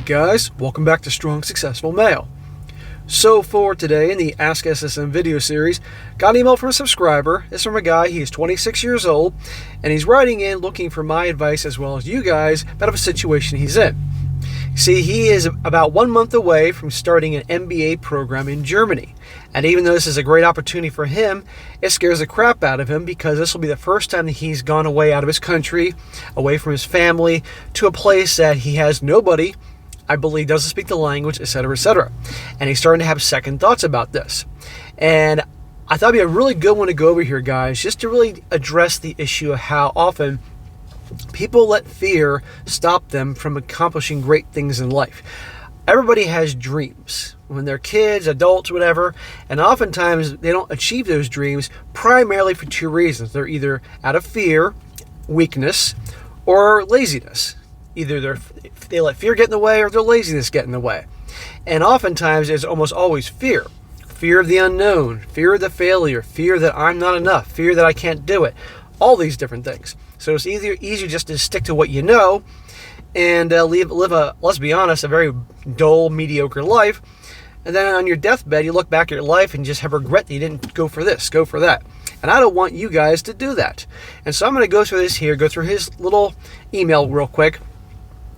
Alright guys, welcome back to Strong Successful Male. So for today in the Ask SSM video series, got an email from a subscriber. It's from a guy, he is 26 years old, and he's writing in looking for my advice as well as you guys about a situation he's in. See, he is about 1 month away from starting an MBA program in Germany. And even though this is a great opportunity for him, it scares the crap out of him because this will be the first time that he's gone away out of his country, away from his family, to a place that he has nobody, I believe doesn't speak the language, etc., etc. And he's starting to have second thoughts about this. And I thought it'd be a really good one to go over here, guys, just to really address the issue of how often people let fear stop them from accomplishing great things in life. Everybody has dreams when they're kids, adults, whatever, and oftentimes they don't achieve those dreams primarily for two reasons. They're either out of fear, weakness, or laziness. Either they let fear get in the way or their laziness get in the way. And oftentimes it's almost always fear. Fear of the unknown, fear of the failure, fear that I'm not enough, fear that I can't do it. All these different things. So it's easier just to stick to what you know and live a, let's be honest, a very dull, mediocre life. And then on your deathbed, you look back at your life and just have regret that you didn't go for this, go for that. And I don't want you guys to do that. And so I'm going to go through this here, go through his little email real quick,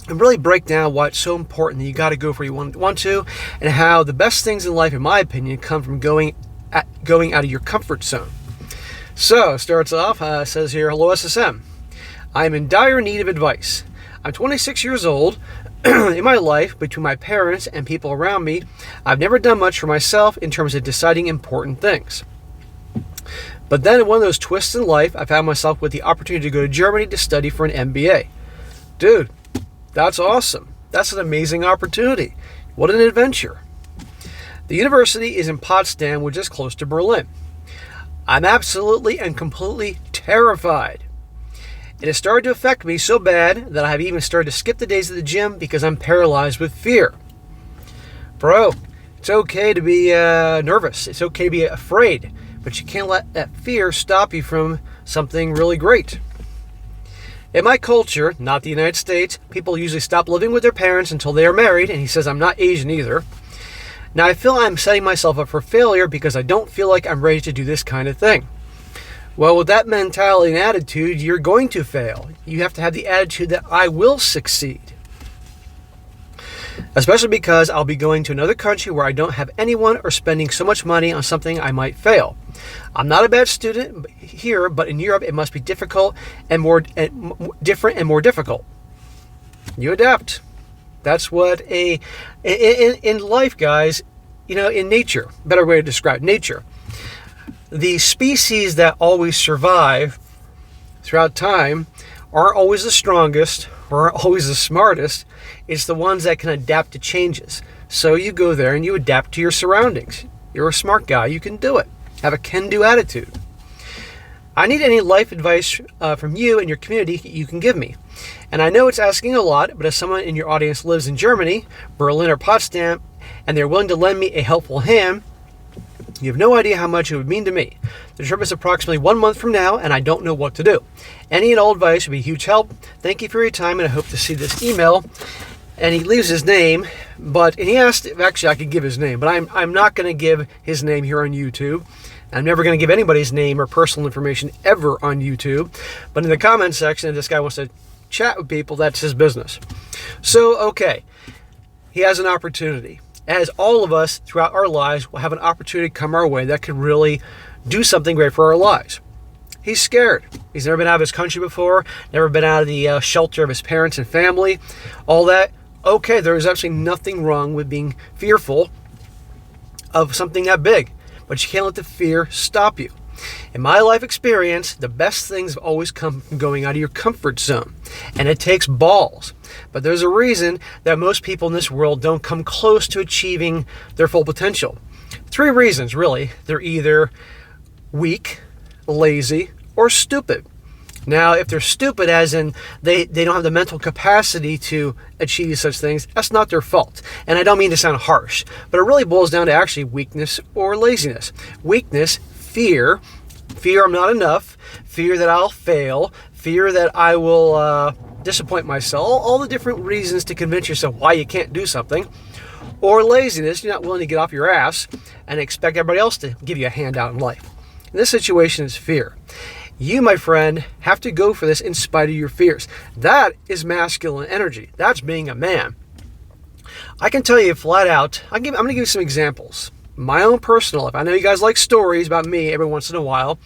and really break down why it's so important that you got to go for what you want to, and how the best things in life, in my opinion, come from going out of your comfort zone. So, starts off, says here, hello SSM. I am in dire need of advice. I'm 26 years old. In my life, between my parents and people around me, I've never done much for myself in terms of deciding important things. But then in one of those twists in life, I found myself with the opportunity to go to Germany to study for an MBA. Dude, that's awesome. That's an amazing opportunity. What an adventure. The university is in Potsdam, which is close to Berlin. I'm absolutely and completely terrified. It has started to affect me so bad that I have even started to skip the days at the gym because I'm paralyzed with fear. Bro, it's okay to be nervous. It's okay to be afraid. But you can't let that fear stop you from something really great. In my culture, not the United States, people usually stop living with their parents until they are married, and he says I'm not Asian either. Now I feel I'm setting myself up for failure because I don't feel like I'm ready to do this kind of thing. Well, with that mentality and attitude, you're going to fail. You have to have the attitude that I will succeed. Especially because I'll be going to another country where I don't have anyone or spending so much money on something I might fail. I'm not a bad student here, but in Europe it must be difficult and different and more difficult. You adapt. That's what in life, guys, in nature, better way to describe nature. The species that always survive throughout time aren't always the strongest or aren't always the smartest. It's the ones that can adapt to changes. So you go there and you adapt to your surroundings. You're a smart guy. You can do it. Have a can-do attitude. I need any life advice from you and your community you can give me. And I know it's asking a lot, but if someone in your audience lives in Germany, Berlin, or Potsdam, and they're willing to lend me a helpful hand, you have no idea how much it would mean to me. The trip is approximately 1 month from now, and I don't know what to do. Any and all advice would be a huge help. Thank you for your time, and I hope to see this email. And he leaves his name, and he asked if actually I could give his name, but I'm not going to give his name here on YouTube. I'm never going to give anybody's name or personal information ever on YouTube. But in the comment section, if this guy wants to chat with people, that's his business. So, okay, he has an opportunity. As all of us throughout our lives will have an opportunity come our way that could really do something great for our lives. He's scared. He's never been out of his country before, never been out of the shelter of his parents and family, all that. Okay, there is absolutely nothing wrong with being fearful of something that big, but you can't let the fear stop you. In my life experience, the best things have always come from going out of your comfort zone, and it takes balls. But there's a reason that most people in this world don't come close to achieving their full potential. 3 reasons, really. They're either weak, lazy, or stupid. Now, if they're stupid, as in they don't have the mental capacity to achieve such things, that's not their fault. And I don't mean to sound harsh, but it really boils down to actually weakness or laziness. Weakness, fear I'm not enough, fear that I'll fail, fear that I will disappoint myself, all the different reasons to convince yourself why you can't do something, or laziness, you're not willing to get off your ass and expect everybody else to give you a handout in life. In this situation is fear. You, my friend, have to go for this in spite of your fears. That is masculine energy. That's being a man. I can tell you flat out, I'm going to give you some examples. My own personal life. I know you guys like stories about me every once in a while.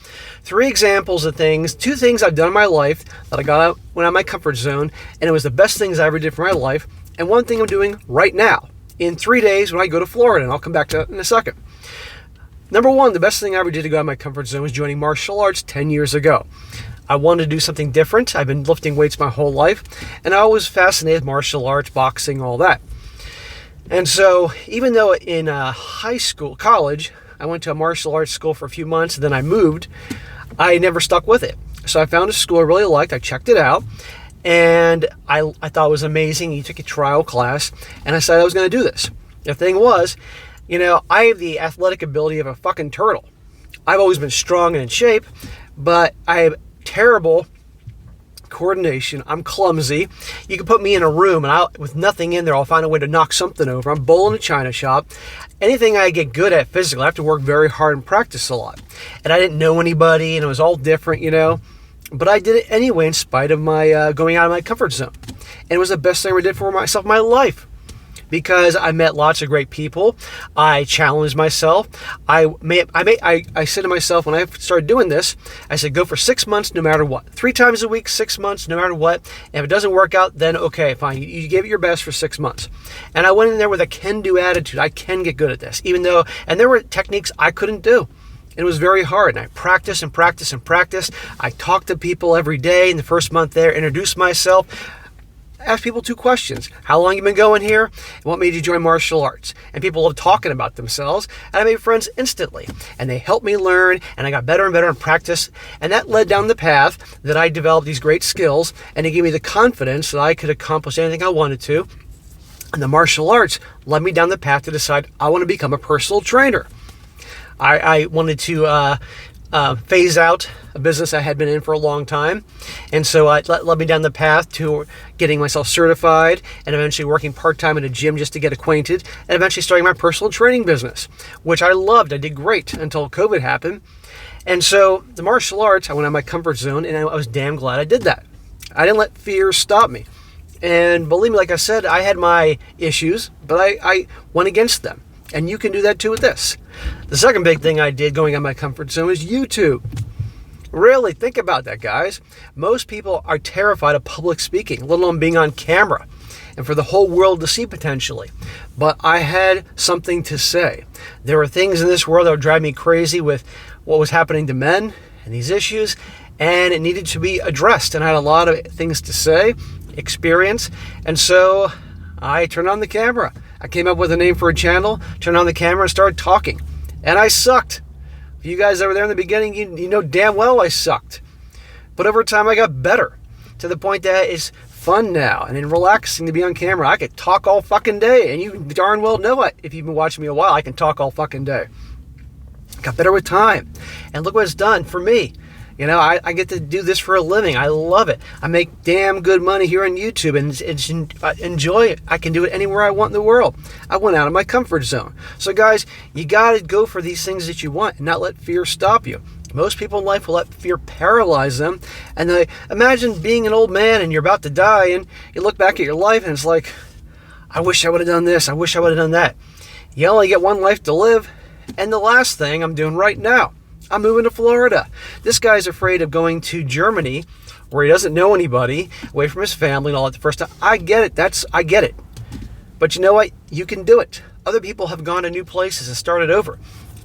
3 examples of things, 2 things I've done in my life that I went out of my comfort zone, and it was the best things I ever did for my life, and 1 thing I'm doing right now in 3 days when I go to Florida, and I'll come back to that in a second. Number 1, the best thing I ever did to go out of my comfort zone was joining martial arts 10 years ago. I wanted to do something different. I've been lifting weights my whole life, and I was fascinated with martial arts, boxing, all that. And so even though in college, I went to a martial arts school for a few months, and then I moved, I never stuck with it. So I found a school I really liked. I checked it out, and I thought it was amazing. You took a trial class, and I said I was going to do this. The thing was, I have the athletic ability of a fucking turtle. I've always been strong and in shape, but I have terrible coordination. I'm clumsy. You can put me in a room and with nothing in there, I'll find a way to knock something over. I'm bull in a china shop. Anything I get good at physically, I have to work very hard and practice a lot. And I didn't know anybody, and it was all different, But I did it anyway in spite of my going out of my comfort zone. And it was the best thing I ever did for myself in my life. Because I met lots of great people. I challenged myself. I said to myself when I started doing this, I said, go for 6 months no matter what. 3 times a week, 6 months no matter what. And if it doesn't work out, then okay, fine. You gave it your best for 6 months. And I went in there with a can-do attitude. I can get good at this. And there were techniques I couldn't do. It was very hard, and I practiced and practiced and practiced. I talked to people every day in the first month there, introduced myself. Ask people 2 questions. How long you been going here? And what made you join martial arts? And people love talking about themselves. And I made friends instantly. And they helped me learn. And I got better and better in practice. And that led down the path that I developed these great skills. And it gave me the confidence that I could accomplish anything I wanted to. And the martial arts led me down the path to decide I want to become a personal trainer. I wanted to phase out a business I had been in for a long time. And so it led me down the path to getting myself certified and eventually working part-time in a gym just to get acquainted and eventually starting my personal training business, which I loved. I did great until COVID happened. And so the martial arts, I went out of my comfort zone, and I was damn glad I did that. I didn't let fear stop me. And believe me, like I said, I had my issues, but I went against them. And you can do that too with this. The second big thing I did going out of my comfort zone is YouTube. Really, think about that, guys. Most people are terrified of public speaking, let alone being on camera, and for the whole world to see potentially. But I had something to say. There were things in this world that would drive me crazy with what was happening to men and these issues, and it needed to be addressed. And I had a lot of things to say, experience, and so I turned on the camera. I came up with a name for a channel, turned on the camera, and started talking. And I sucked. If you guys that were there in the beginning, you know damn well I sucked. But over time, I got better to the point that it's fun now and relaxing to be on camera. I could talk all fucking day, and you darn well know it. If you've been watching me a while, I can talk all fucking day. Got better with time. And look what it's done for me. I get to do this for a living. I love it. I make damn good money here on YouTube, and I enjoy it. I can do it anywhere I want in the world. I went out of my comfort zone. So guys, you got to go for these things that you want and not let fear stop you. Most people in life will let fear paralyze them. And they imagine being an old man and you're about to die, and you look back at your life and it's like, I wish I would have done this. I wish I would have done that. You only get one life to live. And the last thing I'm doing right now, I'm moving to Florida. This guy's afraid of going to Germany where he doesn't know anybody, away from his family and all that the first time. I get it. I get it. But you know what? You can do it. Other people have gone to new places and started over.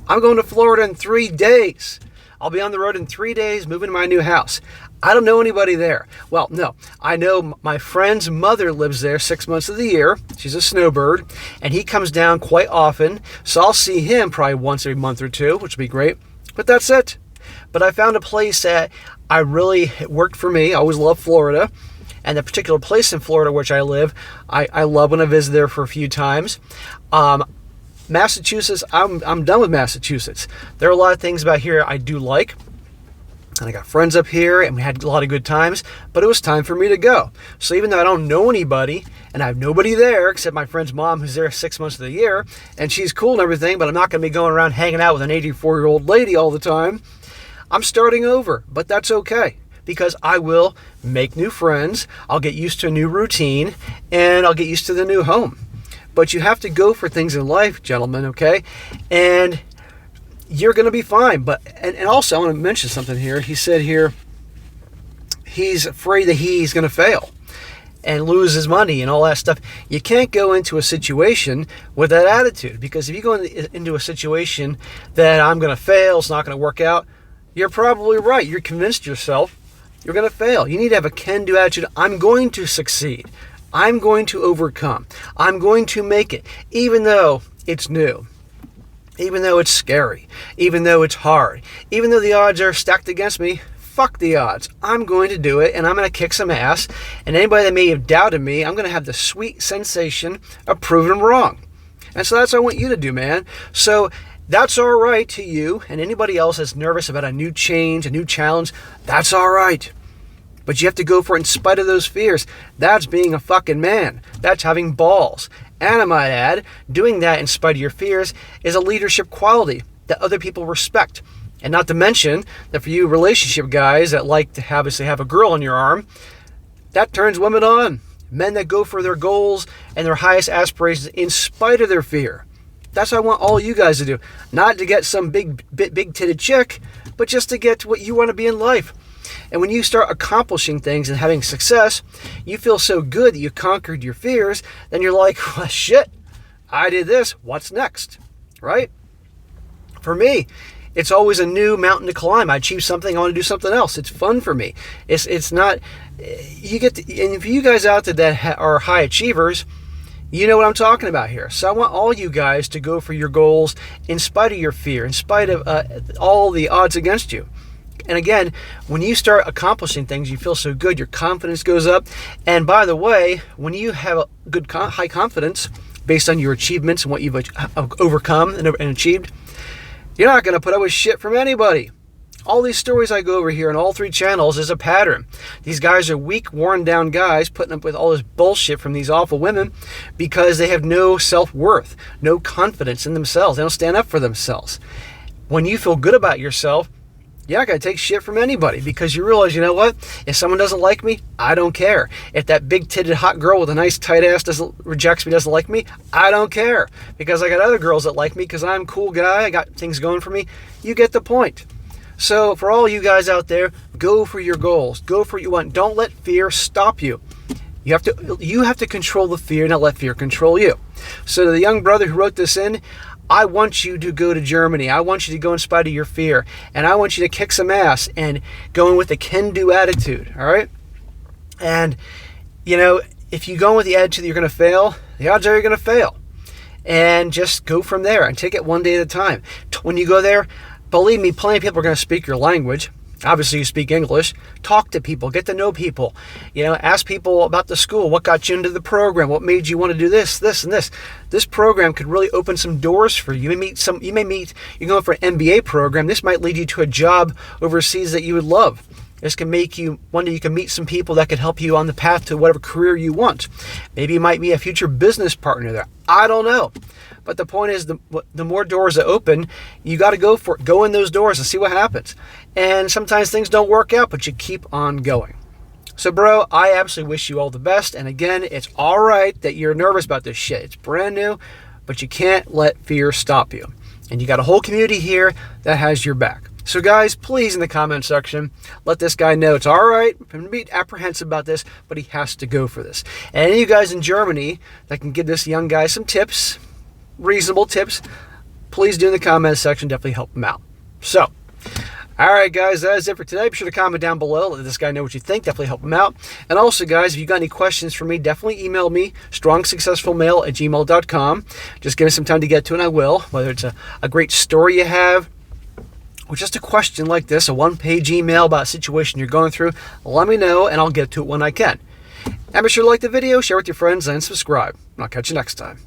I'm going to Florida in 3 days. I'll be on the road in 3 days, moving to my new house. I don't know anybody there. Well, no. I know my friend's mother lives there 6 months of the year. She's a snowbird. And he comes down quite often. So I'll see him probably once every month or two, which would be great. But that's it. But I found a place that it worked for me. I always loved Florida. And the particular place in Florida which I live, I love when I visit there for a few times. Massachusetts, I'm done with Massachusetts. There are a lot of things about here I do like. and I got friends up here, and we had a lot of good times, but it was time for me to go. So even though I don't know anybody, and I have nobody there except my friend's mom, who's there 6 months of the year, and she's cool and everything, but I'm not going to be going around hanging out with an 84-year-old lady all the time. I'm starting over, but that's okay, because I will make new friends, I'll get used to a new routine, and I'll get used to the new home. But you have to go for things in life, gentlemen, okay? And you're going to be fine. But and also, I want to mention something here. He said here, he's afraid that he's going to fail and lose his money and all that stuff. You can't go into a situation with that attitude, because if you go into a situation that I'm going to fail, it's not going to work out, you're probably right. You're convinced yourself you're going to fail. You need to have a can-do attitude. I'm going to succeed. I'm going to overcome. I'm going to make it, even though it's new, even though it's scary, even though it's hard, even though the odds are stacked against me. Fuck the odds. I'm going to do it, and I'm going to kick some ass. And anybody that may have doubted me, I'm going to have the sweet sensation of proving them wrong. And so that's what I want you to do, man. So that's all right to you, and anybody else that's nervous about a new change, a new challenge, that's all right. But you have to go for it in spite of those fears. That's being a fucking man. That's having balls. And I might add, doing that in spite of your fears is a leadership quality that other people respect. And not to mention that for you relationship guys that like to obviously have a girl on your arm, that turns women on. Men that go for their goals and their highest aspirations in spite of their fear. That's what I want all you guys to do. Not to get some big-titted chick, but just to get to what you want to be in life. And when you start accomplishing things and having success, you feel so good that you conquered your fears, then you're like, well, shit, I did this, what's next, right? For me, it's always a new mountain to climb. I achieve something, I want to do something else. It's fun for me. It's not, you get to, and for you guys out there that are high achievers, you know what I'm talking about here. So I want all you guys to go for your goals in spite of your fear, in spite of all the odds against you. And again, when you start accomplishing things, you feel so good, your confidence goes up. And by the way, when you have a good high confidence based on your achievements and what you've overcome and achieved, you're not going to put up with shit from anybody. All these stories I go over here on all 3 channels is a pattern. These guys are weak, worn down guys putting up with all this bullshit from these awful women because they have no self-worth, no confidence in themselves. They don't stand up for themselves. When you feel good about yourself, you're not going to take shit from anybody, because you realize, you know what? If someone doesn't like me, I don't care. If that big-titted hot girl with a nice tight ass rejects me, doesn't like me, I don't care. Because I got other girls that like me because I'm a cool guy. I got things going for me. You get the point. So for all you guys out there, go for your goals. Go for what you want. Don't let fear stop you. You have to control the fear, not let fear control you. So to the young brother who wrote this in, I want you to go to Germany. I want you to go in spite of your fear. And I want you to kick some ass and go in with a can-do attitude, all right? And, you know, if you go in with the attitude that you're going to fail, the odds are you're going to fail. And just go from there and take it one day at a time. When you go there, believe me, plenty of people are going to speak your language. Obviously, you speak English. Talk to people. Get to know people. You know, ask people about the school. What got you into the program? What made you want to do this, this, and this? This program could really open some doors for you. You may meet. You're going for an MBA program. This might lead you to a job overseas that you would love. This can make you one day you can meet some people that could help you on the path to whatever career you want. Maybe you might be a future business partner there. I don't know. But the point is, the more doors that open, you got to go for it. Go in those doors and see what happens. And sometimes things don't work out, but you keep on going. So, bro, I absolutely wish you all the best. And again, it's all right that you're nervous about this shit. It's brand new, but you can't let fear stop you. And you got a whole community here that has your back. So, guys, please, in the comment section, let this guy know it's all right. I'm going to be apprehensive about this, but he has to go for this. And any of you guys in Germany that can give this young guy some tips, reasonable tips, please do in the comment section. Definitely help him out. So, all right, guys, that is it for today. Be sure to comment down below. Let this guy know what you think. Definitely help him out. And also, guys, if you got any questions for me, definitely email me, strongsuccessfulmale@gmail.com. Just give me some time to get to it, and I will. Whether it's a great story you have, or just a question like this, a one-page email about a situation you're going through, let me know, and I'll get to it when I can. And be sure to like the video, share with your friends, and subscribe. And I'll catch you next time.